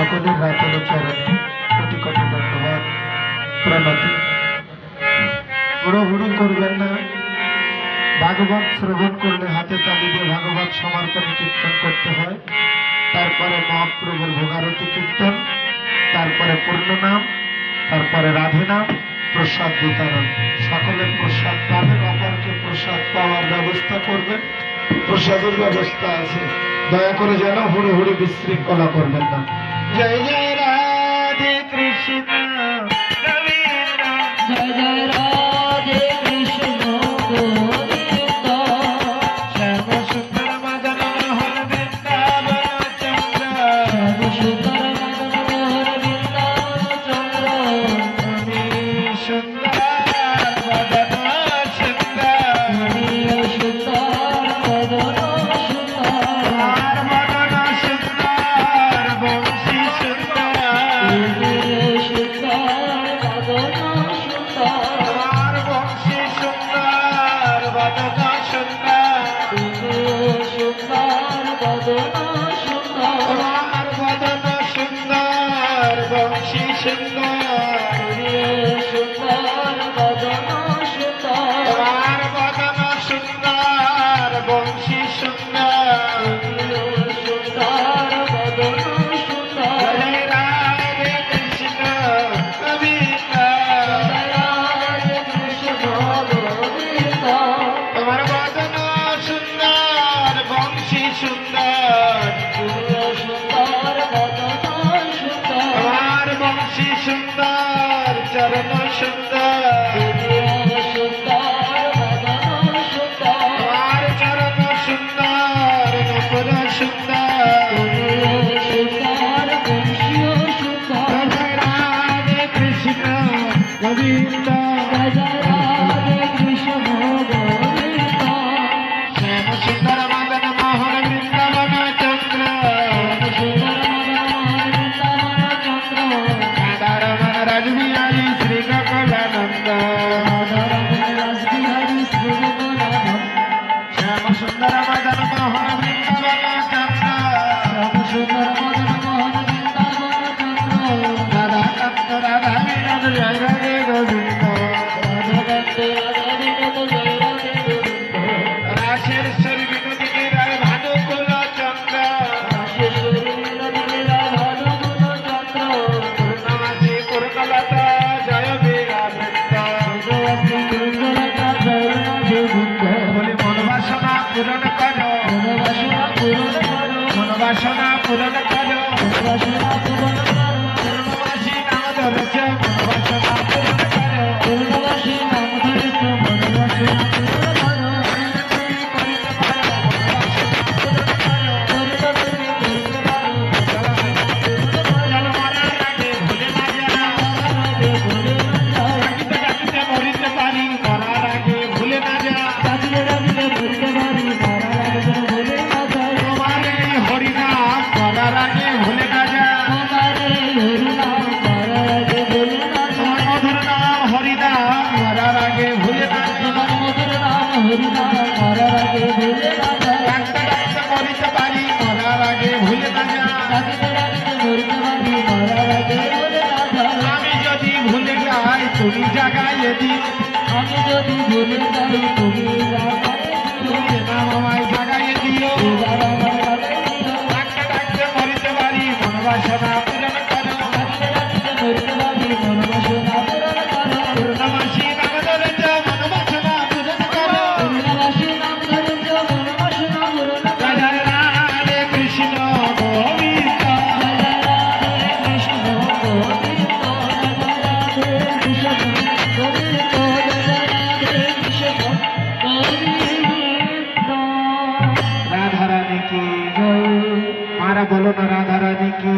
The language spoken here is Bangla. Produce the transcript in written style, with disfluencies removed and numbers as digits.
সকলের রাতের চরণে কোটি কোটি ধন্যবাদ প্রণতি। হুড়োহুড়ি করবেন না, ভাগবত শ্রবণ করলে হাতে তালি দিয়ে ভাগবত সমর্পণে কীর্তন করতে হয়। তারপরে মহাপ্রভুর ভোগারতি কীর্তন, তারপরে পূর্ণ নাম, তারপরে রাধে নাম, প্রসাদ বিতরণ। সকলের প্রসাদ পাবেন, অপরকে প্রসাদ পাওয়ার ব্যবস্থা করবেন। প্রসাদের ব্যবস্থা আছে, দয়া করে যেন হুড়োহুড়ি বিশৃঙ্খলা করবেন না। জয় জয় রাধে কৃষ্ণ, জয় জয় রাধে কৃষ্ণ গোবিন্দ, শ্যাম সুন্দর মদন মোহন বৃন্দাবন চন্দ্র, শ্যাম সুন্দর মদন মোহন বৃন্দাবন চন্দ্র, তুমি সুন্দর বদন সুন্দর, তুমি সুন্দর বদন সুন্দর, আর বদন সুন্দর বংশী সুন্দর, তুমি সুন্দর বদন সুন্দর, আর বংশী সুন্দর বদন সুন্দর, তুমি সুন্দর বদন সুন্দর, আর বদন সুন্দর বংশী সুন্দর, তুমি সুন্দর বদন সুন্দর, আর বদন সুন্দর বংশী সুন্দর। সুন্দর বদন সুন্দর, জয় রাধে কৃষ্ণ গোবিন্দ, রাধে কৃষ্ণ গোবিন্দ, তোমার বদন সুন্দর বংশী সুন্দর, তুমি সুন্দর বদন সুন্দর, তোমার বংশী সুন্দর চরণ সুন্দর, তুমি সুন্দর বদন সুন্দর, তোমার চরণ সুন্দর নপুর সুন্দর। তুমি সুন্দর বংশীয় সুন্দর, জয় রাধে কৃষ্ণ গোবিন্দ, জয় জয় রাধে কৃষ্ণ গোবিন্দ, শ্যাম সুন্দর মদন মোহন বৃন্দাবন চন্দ্র, সুন্দর মদন বৃন্দাবন চন্দ্র, রাধারমণ রাজবিহারী শ্রী গোকুলানন্দ, রাসবিহারী শ্রী গোকুলানন্দ, শ্যাম সুন্দর মদন মোহন বৃন্দাবন চন্দ্র, সুন্দর মদন মোহন বৃন্দাবন চন্দ্র, রাধাকান্ত রাধা বিনোদ জয় রাধে গোবিন্দ, রাধাকান্ত রাধা বিনোদ জয় রাধে গোবিন্দ, রাসের স্বরী বিনোদিনী রায় ভানুকুল চন্দ্র, রাসেশ্বরী বিনোদিনী রায় ভানুকুল চন্দ্র, পূর্ণমাসী পূর্ণলতা জয় বীরাবৃন্দ, ভগবতী কুঞ্জলতা জয় রাধে গোবিন্দ, বলি মন বাসনা পূরণ করো, মনোবাসনা পূরণ করো, মন বাসনা পূরণ করো, মনোবাসনা পূরণ করো, পূর্ণমাসী নাম ধরেছ মন বাসনা পূরণ করো, পূর্ণবাসী নাম ধরেছ মনোবাসনা পূরণ করো, করিতে পারো মন বাসনা পূরণ করো, করিতে তুমি করিতে পারো পূরণ করো, জল মরার আগে ভুলে না যাও, আগে ভুলে না যাও, ডাকিতে ডাকিতে মরিতে পারি মরার আগে ভুলে না যাও, ডাকিলে ডাকিলে মরিতে পারি মরার আগে যেন ভুলে না যাও, তোমার এই হরিনাম করার আগে ভুলে না যাও, তোমার এই হরিনাম করার আগে ভুলে না যাও, তোমার মধুর নাম হরিনাম করার আগে ভুলে না যাও, তোমার মধুর নাম হরিনাম করার আগে ভুলে না যাও, ডাকতে ডাকতে মরিতে পারি মরার আগে ভুলে না যাও, ডাকিতে ডাকিতে মরিতে পারি মরার আগে ভুলে না যাও, আমি যদি ভুলে যাই তুমি জাগাইয়ে দিও, আমি যদি ভুলে যাই তুমি জাগায় দিও, তুমি নাম আমায় জাগাইয়ে দিও, এবার আমার জাগায় দিও, ডাকতে ডাকতে মরিতে পারি মন বাসনা পূরণ করো, ডাকিতে ডাকিতে মরিতে পারি মনোবাসনা পূরণ করো, পূর্ণমাসী নাম ধরেছ মন বাসনা পূরণ করো, পূর্ণবাসী নাম ধরেছ মনোবাসনা পূরণ করো, জয় জয় রাধে কৃষ্ণ গোবিন্দ, জয় জয় রাধে কৃষ্ণ গোবিন্দ, জয় জয় রাধে কৃষ্ণ গোবিন্দ, জয় জয় রাধে কৃষ্ণ গোবিন্দ। রাধা রানী কি জয় মারা বলো না রাধা রানী কি।